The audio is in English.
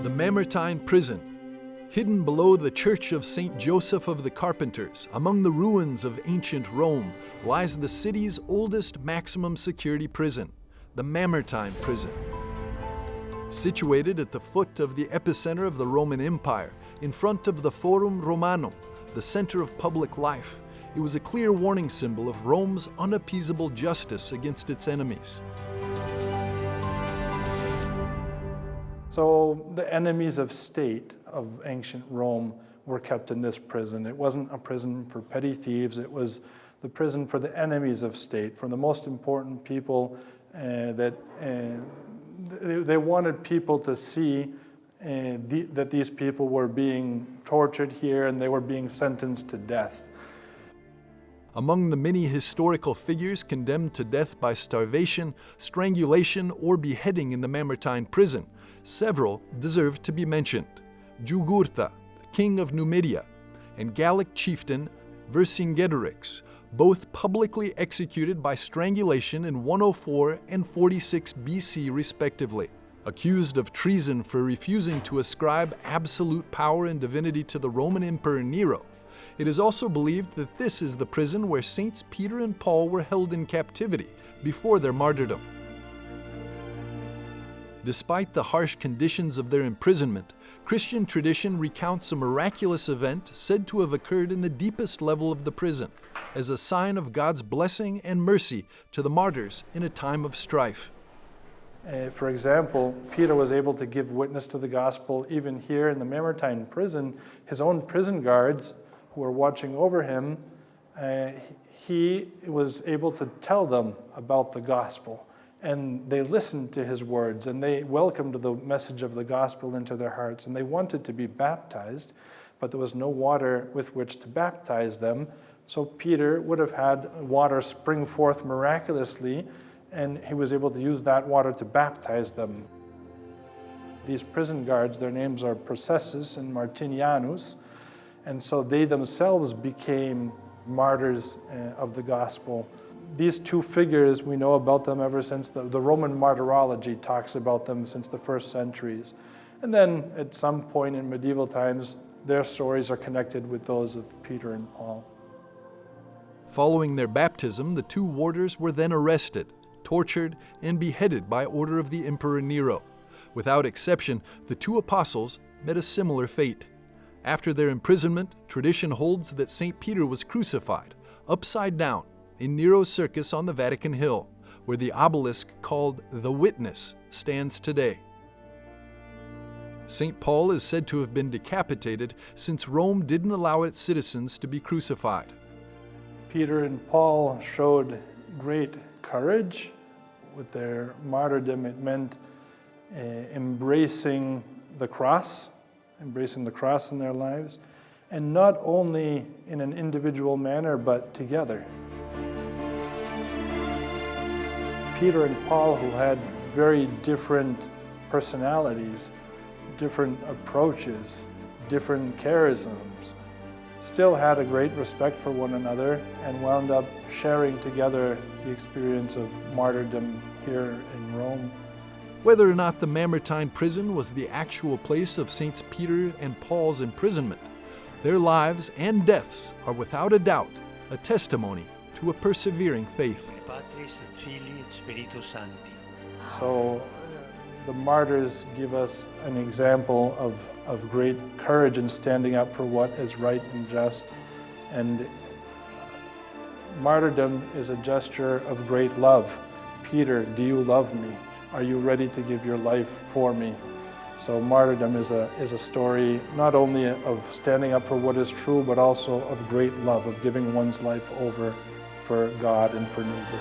The Mamertine prison. Hidden below the church of St. Joseph of the Carpenters, among the ruins of ancient Rome, lies the city's oldest maximum security prison, the Mamertine prison. Situated at the foot of the epicenter of the Roman Empire, in front of the Forum Romanum, the center of public life, it was a clear warning symbol of Rome's unappeasable justice against its enemies. So the enemies of state of ancient Rome were kept in this prison. It wasn't a prison for petty thieves, it was the prison for the enemies of state, for the most important people that they wanted people to see that these people were being tortured here and they were being sentenced to death. Among the many historical figures condemned to death by starvation, strangulation, or beheading in the Mamertine prison, several deserve to be mentioned. Jugurtha, king of Numidia, and Gallic chieftain Vercingetorix, both publicly executed by strangulation in 104 and 46 BC respectively. Accused of treason for refusing to ascribe absolute power and divinity to the Roman Emperor Nero, it is also believed that this is the prison where Saints Peter and Paul were held in captivity before their martyrdom. Despite the harsh conditions of their imprisonment, Christian tradition recounts a miraculous event said to have occurred in the deepest level of the prison, as a sign of God's blessing and mercy to the martyrs in a time of strife. For example, Peter was able to give witness to the gospel even here in the Mamertine prison. His own prison guards who were watching over him, he was able to tell them about the gospel. And they listened to his words, and they welcomed the message of the gospel into their hearts, and they wanted to be baptized, but there was no water with which to baptize them. So Peter would have had water spring forth miraculously, and he was able to use that water to baptize them. These prison guards, their names are Processus and Martinianus, and so they themselves became martyrs of the gospel. These two figures, we know about them ever since the Roman martyrology talks about them since the first centuries. And then at some point in medieval times, their stories are connected with those of Peter and Paul. Following their baptism, the two warders were then arrested, tortured, and beheaded by order of the Emperor Nero. Without exception, the two apostles met a similar fate. After their imprisonment, tradition holds that St. Peter was crucified, upside down, in Nero's circus on the Vatican Hill, where the obelisk called the Witness stands today. St. Paul is said to have been decapitated since Rome didn't allow its citizens to be crucified. Peter and Paul showed great courage. With their martyrdom, it meant embracing the cross in their lives, and not only in an individual manner, but together. Peter and Paul, who had very different personalities, different approaches, different charisms, still had a great respect for one another and wound up sharing together the experience of martyrdom here in Rome. Whether or not the Mamertine prison was the actual place of Saints Peter and Paul's imprisonment, their lives and deaths are without a doubt a testimony to a persevering faith. So the martyrs give us an example of great courage in standing up for what is right and just. And martyrdom is a gesture of great love. Peter, do you love me? Are you ready to give your life for me? So martyrdom is a story not only of standing up for what is true, but also of great love, of giving one's life over for God and for neighbor.